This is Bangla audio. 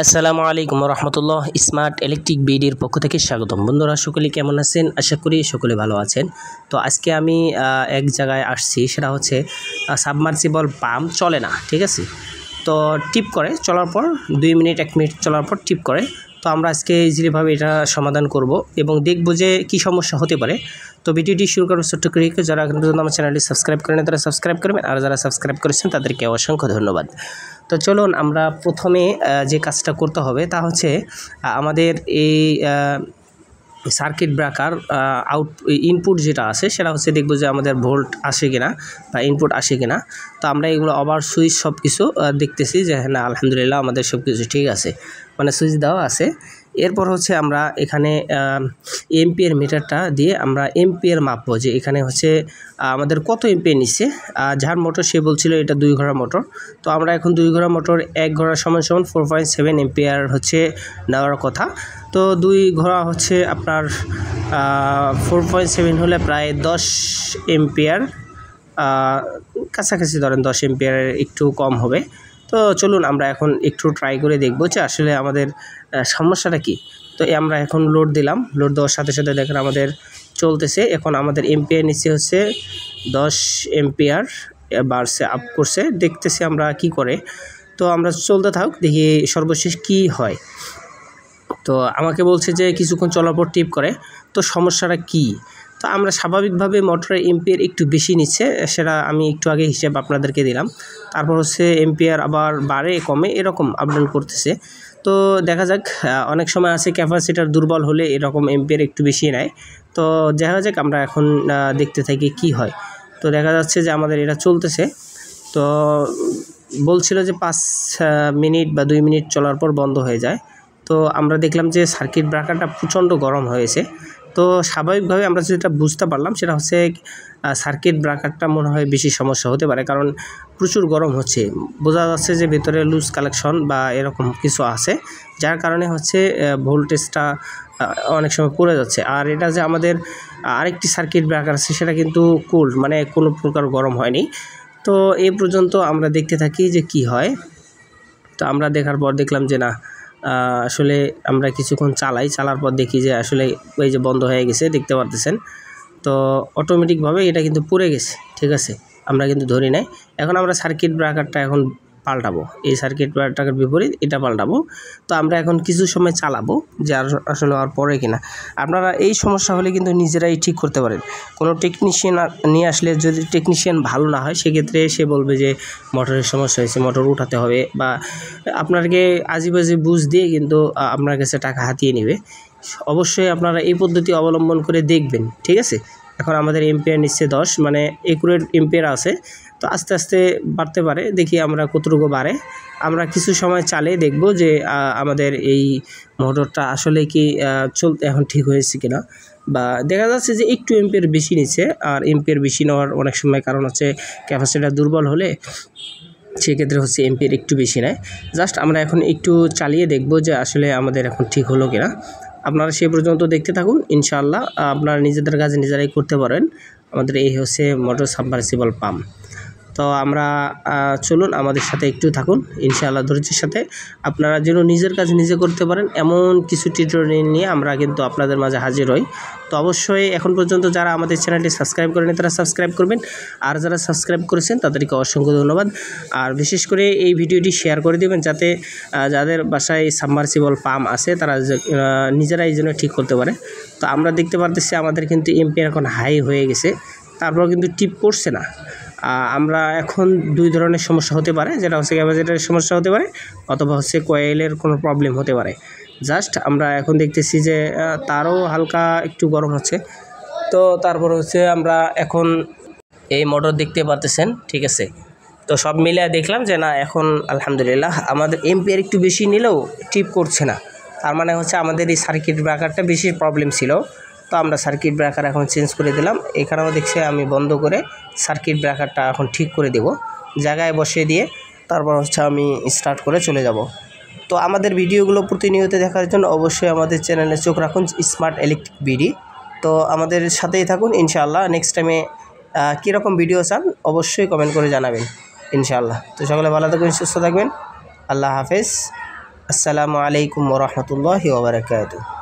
আসসালামু আলাইকুম রহমতুল্লাহ। স্মার্ট ইলেকট্রিক বিডির পক্ষ থেকে স্বাগতম। বন্ধুরা সকলে কেমন আছেন? আশা করি সকলে ভালো আছেন। তো আজকে আমি এক জায়গায় আসছি, সেটা হচ্ছে সাবমার্সিবল পাম্প চলে না, ঠিক আছে। তো টিপ করে চলার পর 2 মিনিট 1 মিনিট চলার পর টিপ করে। তো আমরা আজকে ইজিলিভাবে এটা সমাধান করব এবং দেখব যে কী সমস্যা হতে পারে। তো ভিডিওটি শুরু করার ছোট্ট করে যারা এখন পর্যন্ত আমার চ্যানেলটি সাবস্ক্রাইব করেন তারা সাবস্ক্রাইব করবেন, আর যারা সাবস্ক্রাইব করেছেন তাদেরকে অসংখ্য ধন্যবাদ। তো চলুন আমরা প্রথমে যে কাজটা করতে হবে তা হচ্ছে আমাদের এই সার্কিট ব্রেকার ইনপুট যেটা আছে সেটা হচ্ছে দেখব যে আমাদের ভোল্ট আসে কিনা বা ইনপুট আসে কিনা। তো আমরা এগুলো ওভার সুইচ সব কিছু দেখতেছি যে হ্যাঁ, আলহামদুলিল্লাহ আমাদের সব কিছু ঠিক আছে, মানে সুইচ দেওয়া আছে। এরপর হচ্ছে আমরা এখানে এম্পিয়ার মিটারটা দিয়ে আমরা এম্পিয়ার মাপবো যে এখানে হচ্ছে আমাদের কত এম্পিয়ার নিচ্ছে। যার মোটর সে বলছিল এটা 2 ঘোড়া মোটর। তো আমরা এখন 2 ঘোড়া মোটর 1 ঘোড়া সমান 4.7 এম্পিয়ার হচ্ছে নেওয়ার কথা। তো 2 ঘোড়া হচ্ছে আপনার 4.7 হলে প্রায় 10 এম্পিয়ার কাছাকাছি, ধরেন 10 এম্পিয়ারের একটু কম হবে। তো চলুন আমরা এখন একটু ট্রাই করে দেখব যে আসলে আমাদের সমস্যাটা কি। তো আমরা এখন লোড দিলাম, লোড দেওয়ার সাথে সাথে দেখেন আমাদের চলতেছে। এখন আমাদের এম্পিয়ার নিচে হচ্ছে 10 এম্পিয়ার বাড়ছে, আপ করছে, দেখতেছি আমরা কি করে। তো আমরা চলতে থাক, দেখি সর্বশেষ কি হয়। তো আমাকে বলছে যে কিছুক্ষণ চলার পর টিপ করে। তো সমস্যাটা কি? তো আমরা স্বাভাবিকভাবে মোটরের এম্পিয়ার একটু বেশি নিচ্ছে, সেটা আমি একটু আগে হিসেব আপনাদেরকে দিলাম। তারপর হচ্ছে এম্পিয়ার আবার বাড়ে কমে এরকম আপ ডাউন করতেছে। তো দেখা যাক, অনেক সময় আছে ক্যাপাসিটার দুর্বল হলে এরকম এম্পিয়ার একটু বেশি নেয়। তো দেখা যাক, আমরা এখন দেখতে থাকি কি হয়। তো দেখা যাচ্ছে যে আমাদের এটা চলতেছে। তো বলছিল যে 5 মিনিট বা 2 মিনিট চলার পর বন্ধ হয়ে যায়। তো আমরা দেখলাম যে সার্কিট ব্রেকারটা প্রচণ্ড গরম হয়েছে। তো স্বাভাবিকভাবে আমরা যেটা বুঝতে পারলাম সেটা হচ্ছে সার্কিট ব্রেকারটা মনে হয় বেশি সমস্যা হতে পারে, কারণ প্রচুর গরম হচ্ছে। বোঝা যাচ্ছে যে ভেতরে লুজ কালেকশন বা এরকম কিছু আছে, যার কারণে হচ্ছে ভোল্টেজটা অনেক সময় পড়ে যাচ্ছে। আর এটা যে আমাদের আরেকটি সার্কিট ব্রেকার আছে সেটা কিন্তু কুল, মানে কোনো প্রকার গরম হয়নি। তো এই পর্যন্ত আমরা দেখতে থাকি যে কি হয়। তো আমরা দেখার পর দেখলাম যে না, আসলে আমরা কিছুক্ষণ চালার পর দেখি যে আসলে ওই যে বন্ধ হয়ে গেছে, দেখতে পারতেছেন। তো অটোমেটিকভাবে এটা কিন্তু পুড়ে গেছে, ঠিক আছে, আমরা কিন্তু ধরি নাই। এখন আমরা সার্কিট ব্রেকারটা এখন পাল্টাবো, এই সার্কিট ব্রেকারের বিপরীত এটা পাল্টাবো। তো আমরা এখন কিছু সময় চালাবো যে আসলে আর পরে কিনা। আপনারা এই সমস্যা হলে কিন্তু নিজেরাই ঠিক করতে পারেন। কোনো টেকনিশিয়ান নিয়ে আসলে যদি টেকনিশিয়ান ভালো না হয় সেক্ষেত্রে সে বলবে যে মোটরের সমস্যা হয়েছে, মোটর উঠাতে হবে, বা আপনাকে আজেবাজে বুঝ দিয়ে কিন্তু আপনার কাছে টাকা হাতিয়ে নেবে। অবশ্যই আপনারা এই পদ্ধতি অবলম্বন করে দেখবেন, ঠিক আছে। এখন আমাদের এম্পিয়ার নিচ্ছে 10, মানে একুরেট এম্পিয়ার আছে। তো আস্তে আস্তে বাড়তে পারে, দেখি আমরা কতটুকু বাড়ে। আমরা কিছু সময় চালিয়ে দেখব যে আমাদের এই মোটরটা আসলে কি চলতে এখন ঠিক হয়েছে কিনা। বা দেখা যাচ্ছে যে একটু এম্পিয়ার বেশি নিচ্ছে, আর এম্পিয়ার বেশি নেওয়ার অনেক সময় কারণ হচ্ছে ক্যাপাসিটার দুর্বল হলে সেক্ষেত্রে হচ্ছে এম্পিয়ার একটু বেশি নেয়। জাস্ট আমরা এখন একটু চালিয়ে দেখব যে আসলে আমাদের এখন ঠিক হলো কিনা। আপনারা সে পর্যন্ত দেখতে থাকুন, ইনশাআল্লাহ আপনারা নিজেদের কাজ নিজেরাই করতে পারেন। আমাদের এই হচ্ছে মোটর সাবমার্সিবল পাম্প। তো আমরা চলুন আমাদের সাথে একটু থাকুন, ইনশাআল্লাহ ধৈর্যের সাথে আপনারা যেন নিজের কাজ নিজে করতে পারেন এমন কিছু টিউটোরিয়াল নিয়ে আমরা কিন্তু আপনাদের মাঝে হাজির হই। তো অবশ্যই এখন পর্যন্ত যারা আমাদের চ্যানেলটি সাবস্ক্রাইব করেনি তারা সাবস্ক্রাইব করবেন, আর যারা সাবস্ক্রাইব করেছেন তাদেরকে অসংখ্য ধন্যবাদ। আর বিশেষ করে এই ভিডিওটি শেয়ার করে দেবেন যাতে যাদের বাসায় সাবমার্সিবল পাম্প আছে তারা নিজেরাই যেন ঠিক করতে পারে। তো আমরা দেখতে পারতেছি আমাদের কিন্তু এম্পিয়ার এখন হাই হয়ে গেছে, তারপর কিন্তু টিপ করছে না। আমরা এখন 2 ধরনের সমস্যা হতে পারে, যেটা হচ্ছে ক্যাপাসিটরের সমস্যা হতে পারে অথবা হচ্ছে কয়েলের কোনো প্রবলেম হতে পারে। জাস্ট আমরা এখন দেখতেছি যে তারও হালকা একটু গরম হচ্ছে। তো তারপর হচ্ছে আমরা এখন এই মোটর দেখতে পারতেছেন, ঠিক আছে। তো সব মিলে দেখলাম যে না, এখন আলহামদুলিল্লাহ আমাদের এম্পিয়ার একটু বেশি নিলেও টিপ করছে না। তার মানে হচ্ছে আমাদের এই সার্কিট ব্রেকারটা বেশি প্রবলেম ছিল। তো আমরা সার্কিট ব্রেকার এখন চেঞ্জ করে দিলাম। এখানেও দেখছি আমি বন্ধ করে সার্কিট ব্রেকারটা এখন ঠিক করে দেব, জায়গায় বসিয়ে দিয়ে তারপর হচ্ছে আমি স্টার্ট করে চলে যাব। তো আমাদের ভিডিওগুলো প্রতিনিয়ত দেখার জন্য অবশ্যই আমাদের চ্যানেলে চোখ রাখুন, স্মার্ট ইলেকট্রিক বিডি। তো আমাদের সাথেই থাকুন, ইনশাআল্লাহ নেক্সট টাইমে কীরকম ভিডিও চান অবশ্যই কমেন্ট করে জানাবেন, ইনশাআল্লাহ। তো সকলে ভালো থাকবেন, সুস্থ থাকবেন, আল্লাহ হাফেজ। আসসালামু আলাইকুম ওয়া রাহমাতুল্লাহি ওয়া বারাকাতুহু।